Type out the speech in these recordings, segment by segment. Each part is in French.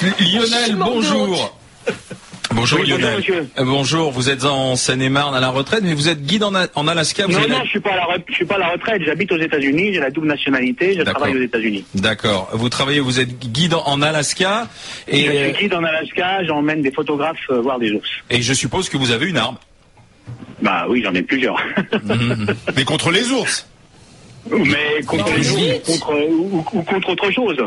Lionel, bonjour. Bonjour oui, Lionel. bonjour, Bonjour, vous êtes en Seine-et-Marne à la retraite, mais vous êtes guide en Alaska. Non, je suis pas à la retraite. J'habite aux États-Unis, j'ai la double nationalité, je travaille aux États-Unis. D'accord. Vous êtes guide en Alaska et je suis guide en Alaska, j'emmène des photographes voir des ours. Et je suppose que vous avez une arme. Bah oui, j'en ai plusieurs. Mais contre les ours. Mais contre les ours ou contre autre chose.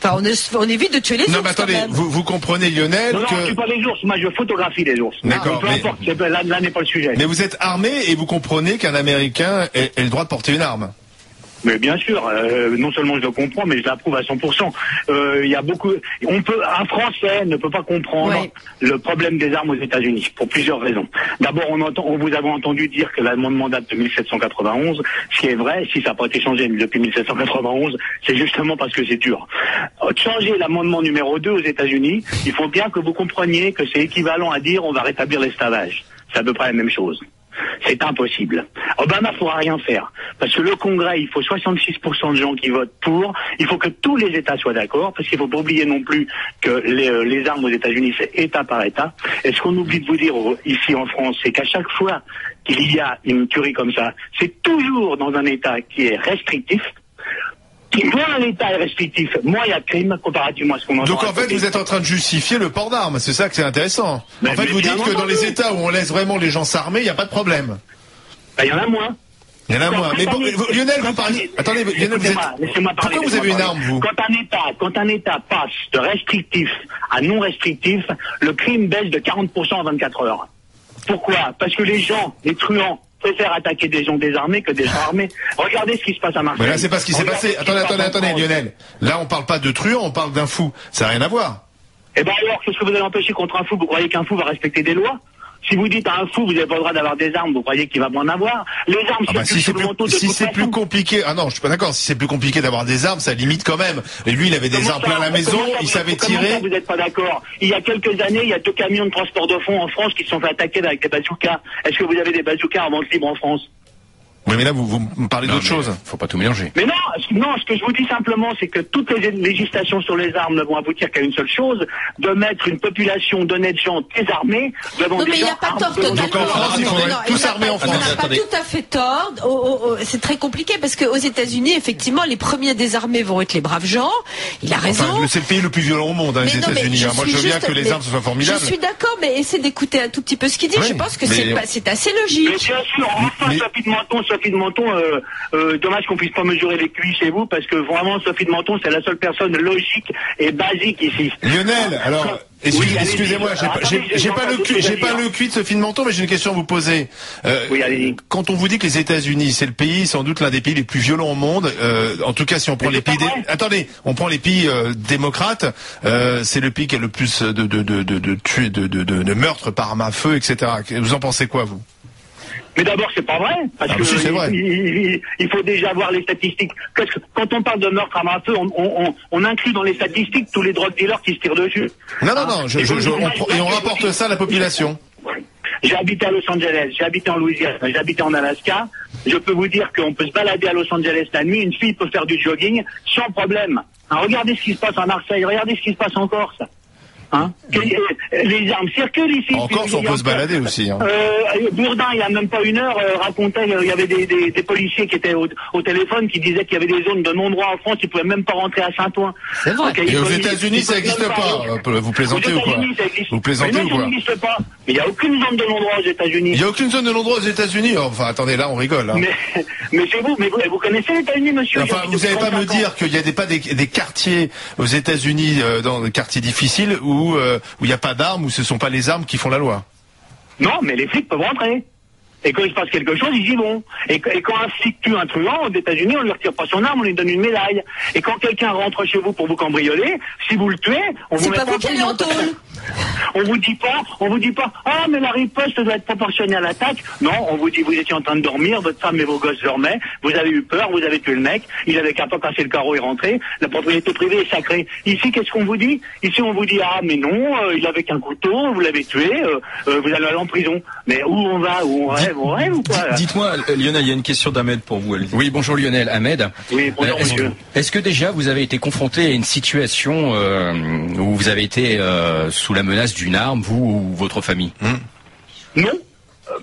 Enfin, on évite de tuer les ours. Non, mais attendez, vous comprenez, Lionel, non, je ne tue pas les ours, moi je photographie les ours. D'accord. Peu importe, là n'est pas le sujet. Mais vous êtes armé et vous comprenez qu'un Américain ait le droit de porter une arme. Mais bien sûr, non seulement je le comprends, mais je l'approuve à 100%. Il y a beaucoup. Un Français ne peut pas comprendre le problème des armes aux États-Unis pour plusieurs raisons. D'abord, on vous avez entendu dire que l'amendement date de 1791, ce qui est vrai. Si ça n'a pas été changé depuis 1791, c'est justement parce que c'est dur. Changer l'amendement numéro 2 aux États-Unis, il faut bien que vous compreniez que c'est équivalent à dire on va rétablir l'esclavage. C'est à peu près la même chose. C'est impossible. Obama ne pourra rien faire. Parce que le Congrès, il faut 66% de gens qui votent pour. Il faut que tous les États soient d'accord. Parce qu'il ne faut pas oublier non plus que les armes aux États-Unis, c'est État par État. Et ce qu'on oublie de vous dire ici en France, c'est qu'à chaque fois qu'il y a une tuerie comme ça, c'est toujours dans un État qui est restrictif. Moins un État est restrictif, moins il y a de crimes comparativement à ce qu'on entend. Donc en fait, vous êtes en train de justifier le port d'armes, c'est ça que c'est intéressant. En fait, vous dites que dans les États où on laisse vraiment les gens s'armer, il n'y a pas de problème. Il y en a moins. Il y en a moins. Mais bon, Lionel, vous parlez... Attendez, Lionel, laissez-moi parler. Pourquoi vous avez une arme, vous? Quand un État passe de restrictif à non restrictif, le crime baisse de 40% en 24 heures. Pourquoi? Parce que les gens, les truands, préfèrent attaquer des gens désarmés que des gens armés. Regardez ce qui se passe à Marseille. Mais là, c'est pas ce qui s'est passé. Attendez, Lionel. Là, on parle pas de truand, on parle d'un fou. Ça n'a rien à voir. Eh ben alors, qu'est-ce que vous allez empêcher contre un fou? Vous croyez qu'un fou va respecter des lois? Si vous dites à un fou, vous n'avez pas le droit d'avoir des armes, vous croyez qu'il va en avoir? Les armes, si c'est plus compliqué, je suis pas d'accord. Si c'est plus compliqué d'avoir des armes, ça limite quand même. Et lui, il avait des armes plein la maison, il savait tirer. Vous n'êtes pas d'accord? Il y a quelques années, il y a 2 camions de transport de fonds en France qui se sont fait attaquer avec des bazookas. Est-ce que vous avez des bazookas en vente libre en France? Oui, mais là, vous me parlez d'autre chose. Faut pas tout mélanger. Mais non, ce que je vous dis simplement, c'est que toutes les législations sur les armes ne vont aboutir qu'à une seule chose, de mettre une population d'honnêtes gens désarmés devant des gens. Non, mais il n'y a pas tort totalement. Donc en France, il faudrait tous armés en France. On n'a pas tout à fait tort. C'est très compliqué parce qu'aux États-Unis, effectivement, les premiers désarmés vont être les braves gens. Il a raison. Enfin, c'est le pays le plus violent au monde, les États-Unis. Moi, je veux bien que les armes soient formidables. Je suis d'accord, mais essayez d'écouter un tout petit peu ce qu'il dit. Je pense que c'est assez logique. Mais bien sûr, enfin, Sophie de Menton, dommage qu'on puisse pas mesurer les QI chez vous, parce que vraiment, Sophie de Menton, c'est la seule personne logique et basique ici. Lionel, alors, excusez-moi, j'ai pas le QI de Sophie de Menton, mais j'ai une question à vous poser. Oui, allez-y. Quand on vous dit que les États-Unis, c'est le pays, sans doute l'un des pays les plus violents au monde, en tout cas, si on prend les pays, on prend les pays démocrates, c'est le pays qui a le plus de meurtres par arme à feu, etc. Vous en pensez quoi, vous? Mais d'abord, c'est pas vrai, parce que c'est vrai. Il faut déjà voir les statistiques. Quand on parle de meurtre à main à feu, on inclut dans les statistiques tous les drug dealers qui se tirent dessus. Non, on rapporte ça à la population. J'ai habité à Los Angeles, j'ai habité en Louisiane, j'ai habité en Alaska. Je peux vous dire qu'on peut se balader à Los Angeles la nuit, une fille peut faire du jogging sans problème. Regardez ce qui se passe à Marseille, regardez ce qui se passe en Corse. Les armes circulent ici. En Corse, on peut se balader aussi. Bourdin, il n'y a même pas une heure, racontait qu'il y avait des policiers qui étaient au téléphone qui disaient qu'il y avait des zones de non-droit en France, ils ne pouvaient même pas rentrer à Saint-Ouen. C'est vrai. Et aux États-Unis, ça n'existe pas. Vous plaisantez ou quoi? Vous plaisantez ou quoi? Ça n'existe pas. Mais il n'y a aucune zone de non-droit aux États-Unis. Il n'y a aucune zone de non-droit aux États-Unis. Enfin, attendez, là, on rigole. Mais c'est vous, vous connaissez les États-Unis, monsieur? Enfin, vous n'allez pas me dire qu'il n'y a pas des quartiers aux États-Unis, dans des quartiers difficiles où il n'y a pas d'armes, où ce ne sont pas les armes qui font la loi. Non, mais les flics peuvent rentrer. Et quand il se passe quelque chose, ils y vont. Et quand un flic tue un truand, aux États-Unis, on ne lui retire pas son arme, on lui donne une médaille. Et quand quelqu'un rentre chez vous pour vous cambrioler, si vous le tuez, on vous met pas vous qui allez en tôle. On vous dit pas, ah, mais la riposte doit être proportionnée à l'attaque. Non, on vous dit, vous étiez en train de dormir, votre femme et vos gosses dormaient, vous avez eu peur, vous avez tué le mec, il avait qu'à pas casser le carreau et rentrer, la propriété privée est sacrée. Ici, qu'est-ce qu'on vous dit? Ici, on vous dit, ah, mais non, il avait qu'un couteau, vous l'avez tué, vous allez aller en prison. Mais où on va? Où on rêve ou quoi? Dites-moi, Lionel, il y a une question d'Ahmed pour vous. Oui, bonjour Lionel, Ahmed. Oui, bonjour monsieur. Est-ce que déjà vous avez été confronté à une situation où vous avez été sous la menace d'une arme, vous ou votre famille? Non.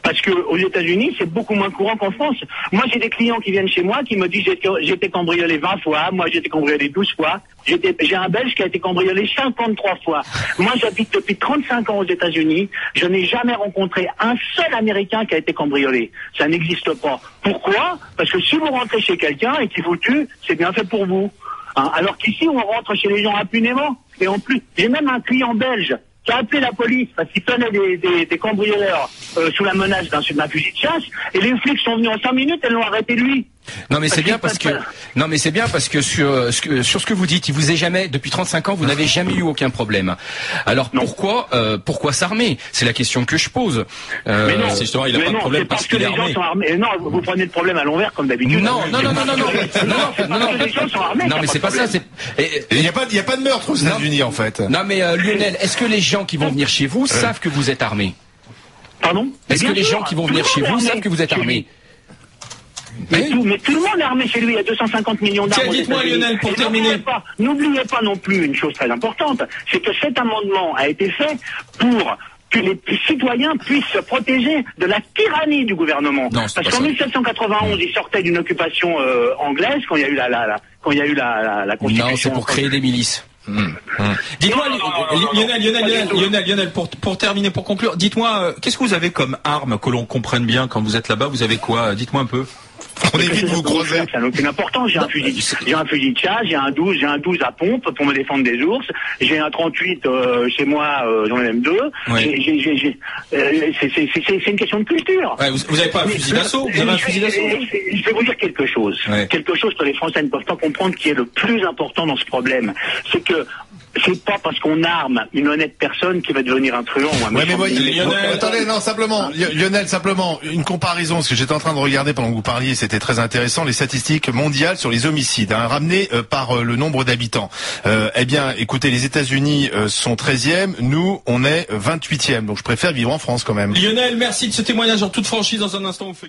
Parce que aux États-Unis, c'est beaucoup moins courant qu'en France. Moi, j'ai des clients qui viennent chez moi qui me disent j'étais cambriolé 20 fois, moi j'ai été cambriolé 12 fois. J'ai un Belge qui a été cambriolé 53 fois. Moi, j'habite depuis 35 ans aux États-Unis. Je n'ai jamais rencontré un seul Américain qui a été cambriolé. Ça n'existe pas. Pourquoi? Parce que si vous rentrez chez quelqu'un et qu'il vous tue, c'est bien fait pour vous. Hein? Alors qu'ici, on rentre chez les gens impunément. Et en plus, j'ai même un client belge qui a appelé la police parce qu'il tenait des cambrioleurs sous la menace d'un fusil de chasse, et les flics sont venus en 5 minutes et l'ont arrêté lui. Non mais c'est bien parce que sur ce que vous dites, il vous est jamais, depuis 35 ans, vous n'avez jamais eu aucun problème. Alors pourquoi s'armer? C'est la question que je pose. Mais non, c'est justement, il a pas de problème parce que les gens sont armés. Non, vous prenez le problème à l'envers comme d'habitude. Non, les gens sont armés. Non mais c'est pas ça. Il y a pas de meurtre aux États-Unis en fait. Non mais Lionel, est-ce que les gens qui vont venir chez vous savent que vous êtes armé? Pardon? Est-ce que les gens qui vont venir chez vous savent que vous êtes armé? Mais tout le monde est armé chez lui, il y a 250 millions d'armes. Dites-moi Lionel, pour terminer. N'oubliez pas non plus une chose très importante, c'est que cet amendement a été fait pour que les citoyens puissent se protéger de la tyrannie du gouvernement. Non, parce qu'en 1791, ils sortaient d'une occupation anglaise quand il y a eu la Constitution. Non, c'est pour créer des milices. Dites-moi, Lionel, pour terminer, pour conclure, dites-moi, qu'est-ce que vous avez comme arme que l'on comprenne bien quand vous êtes là-bas? Vous avez quoi? Dites-moi un peu. On évite de vous croiser. Ça n'a aucune importance. J'ai un fusil de chasse, j'ai un 12 à pompe pour me défendre des ours. J'ai un 38 chez moi, j'en ai même 2. Ouais. C'est une question de culture. Ouais, vous avez pas un fusil d'assaut? Vous avez un fusil d'assaut? Je vais vous dire quelque chose. Ouais. Quelque chose que les Français ne peuvent pas comprendre, qui est le plus important dans ce problème. C'est que c'est pas parce qu'on arme une honnête personne qui va devenir un truand ou un méchant. Ouais, mais Lionel, attendez, non, simplement, Lionel, une comparaison, parce que j'étais en train de regarder pendant que vous parliez, c'était très intéressant, les statistiques mondiales sur les homicides, ramenées par le nombre d'habitants. Eh bien, écoutez, les États-Unis sont 13e, nous, on est 28e, donc je préfère vivre en France quand même. Lionel, merci de ce témoignage en toute franchise. Dans un instant, on fait